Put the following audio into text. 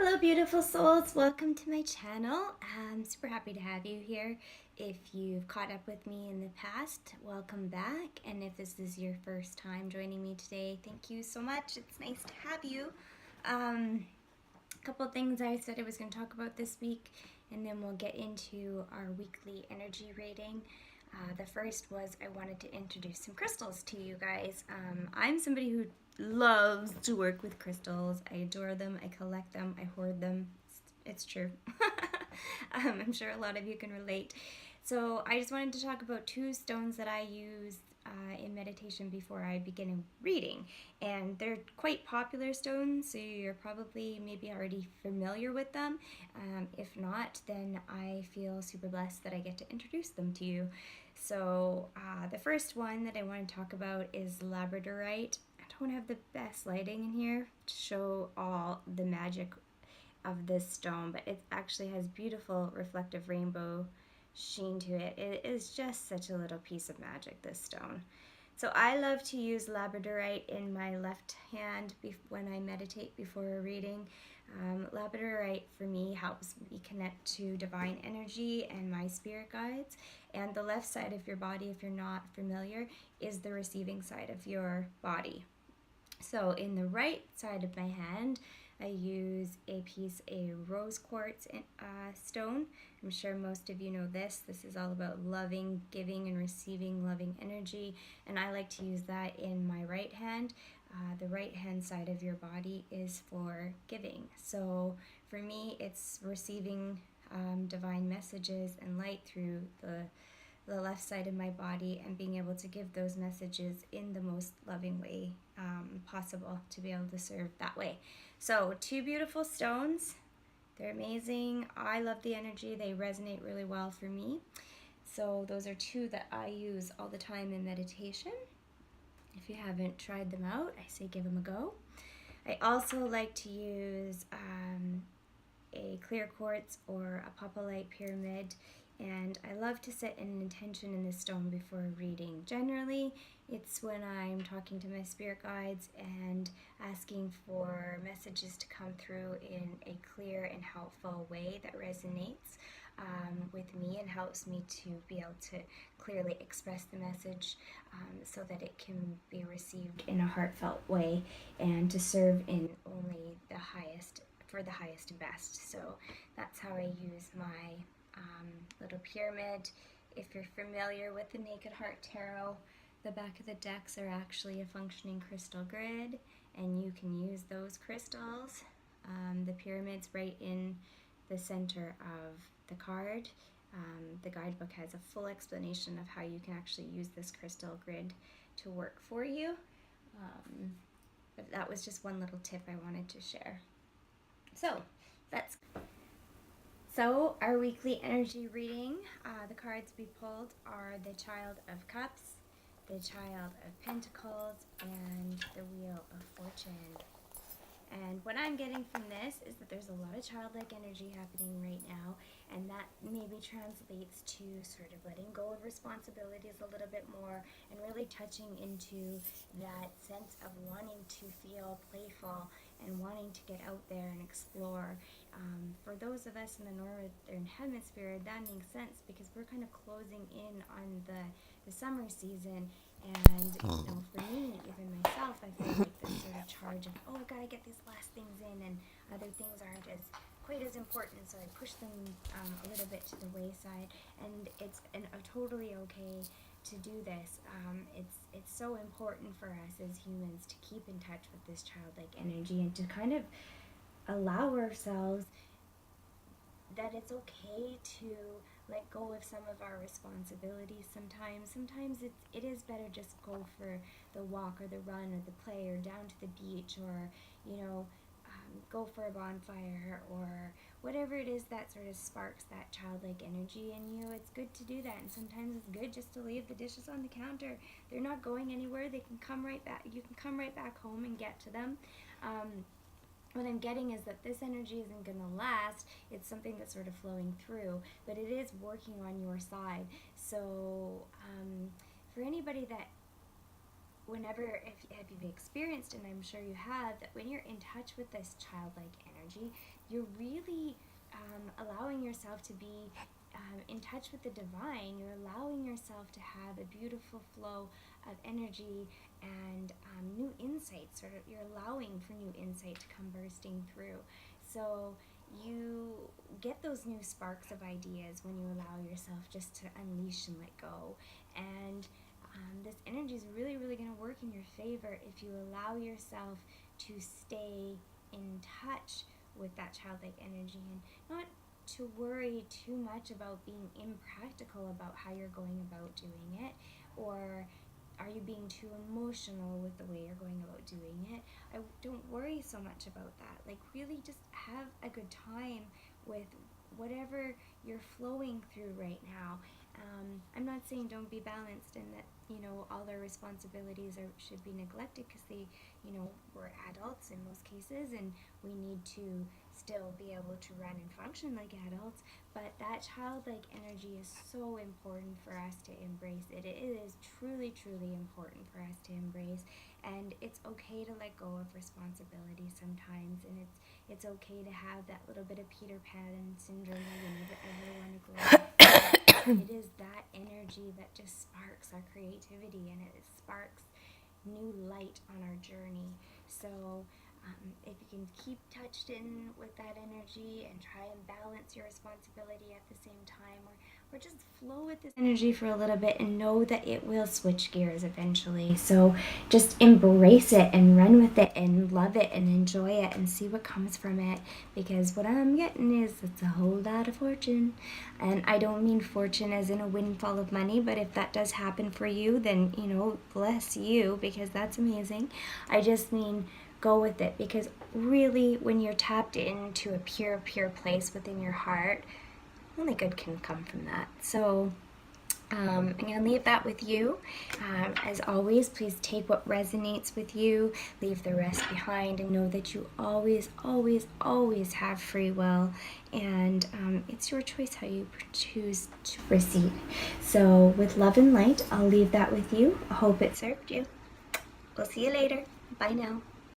Hello, beautiful souls. Welcome to my channel. I'm super happy to have you here. If you've caught up with me in the past, welcome back. And if this is your first time joining me today, thank you so much. It's nice to have you. A couple of things I said I was going to talk about this week, and then we'll get into our weekly energy rating. The first was I wanted to introduce some crystals to you guys. I'm somebody who loves to work with crystals. I adore them, I collect them, I hoard them. It's true. I'm sure a lot of you can relate. So I just wanted to talk about two stones that I use in meditation before I begin a reading. And they're quite popular stones, so you're probably maybe already familiar with them. If not, then I feel super blessed that I get to introduce them to you. So the first one that I want to talk about is Labrodrite. I don't have the best lighting in here to show all the magic of this stone, but it actually has beautiful reflective rainbow sheen to it. It is just such a little piece of magic, this stone. So I love to use Labradorite in my left hand when I meditate before a reading. Labradorite for me helps me connect to divine energy and my spirit guides. And the left side of your body, if you're not familiar, is the receiving side of your body. So in the right side of my hand, I use a rose quartz stone. I'm sure most of you know this. This is all about loving, giving, and receiving loving energy. And I like to use that in my right hand. The right hand side of your body is for giving. So for me, it's receiving divine messages and light through the left side of my body and being able to give those messages in the most loving way possible to be able to serve that way. So two beautiful stones. They're amazing. I love the energy. They resonate really well for me. So those are two that I use all the time in meditation. If you haven't tried them out, I say give them a go. I also like to use a clear quartz or a popalite pyramid, and I love to set an intention in the stone before a reading. Generally, it's when I'm talking to my spirit guides and asking for messages to come through in a clear and helpful way that resonates with me and helps me to be able to clearly express the message so that it can be received in a heartfelt way and to serve in only the highest, for the highest and best. So that's how I use my little pyramid. If you're familiar with the Naked Heart Tarot, the back of the decks are actually a functioning crystal grid, and you can use those crystals. The pyramid's right in the center of the card. The guidebook has a full explanation of how you can actually use this crystal grid to work for you. But that was just one little tip I wanted to share. So our weekly energy reading, the cards we pulled are the Child of Cups, the Child of Pentacles, and the Wheel of Fortune. And what I'm getting from this is that there's a lot of childlike energy happening right now, and that maybe translates to sort of letting go of responsibilities a little bit more and really touching into that sense of wanting to feel playful and wanting to get out there and explore. For those of us in the Northern Hemisphere, that makes sense because we're kind of closing in on the summer season. And, you know, for me, even myself, I feel like this sort of charge of, oh, I gotta get these last things in, and other things aren't quite as important, so I push them a little bit to the wayside, and it's totally okay to do this. It's so important for us as humans to keep in touch with this childlike energy and to kind of allow ourselves that it's okay to let go of some of our responsibilities sometimes. Sometimes it is better just go for the walk or the run or the play or down to the beach or, you know, go for a bonfire or whatever it is that sort of sparks that childlike energy in you. It's good to do that, and sometimes it's good just to leave the dishes on the counter. They're not going anywhere. They can come right back. You can come right back home and get to them. What I'm getting is that this energy isn't going to last. It's something that's sort of flowing through, but it is working on your side. So for anybody that whenever, if you've experienced, and I'm sure you have, that when you're in touch with this childlike energy, you're really allowing yourself to be in touch with the divine. You're allowing yourself to have a beautiful flow of energy and new insights, or you're allowing for new insight to come bursting through. So you get those new sparks of ideas when you allow yourself just to unleash and let go. And this energy is really, really going to work in your favor if you allow yourself to stay in touch with that childlike energy, and not to worry too much about being impractical about how you're going about doing it, or are you being too emotional with the way you're going about doing it. I don't worry so much about that. Like, really just have a good time with whatever you're flowing through right now. I'm not saying don't be balanced and that, all their responsibilities should be neglected, because we're adults in most cases, and we need to still be able to run and function like adults. But that childlike energy is so important for us to embrace. It is truly, truly important for us to embrace. And it's okay to let go of responsibility sometimes, and it's okay to have that little bit of Peter Pan syndrome where you never ever want to grow up. It is that energy that just sparks our creativity, and it sparks new light on our journey. So if you can keep touched in with that energy and try and balance your responsibility at the same time, or just flow with this energy for a little bit, and know that it will switch gears eventually. So just embrace it and run with it and love it and enjoy it and see what comes from it, because what I'm getting is it's a whole lot of fortune. And I don't mean fortune as in a windfall of money, but if that does happen for you, then bless you, because that's amazing. I just mean go with it, because really when you're tapped into a pure place within your heart, only good can come from that. So I'm going to leave that with you. As always, please take what resonates with you, leave the rest behind, and know that you always, always, always have free will, and it's your choice how you choose to proceed. So with love and light, I'll leave that with you. I hope it served you. We'll see you later. Bye now.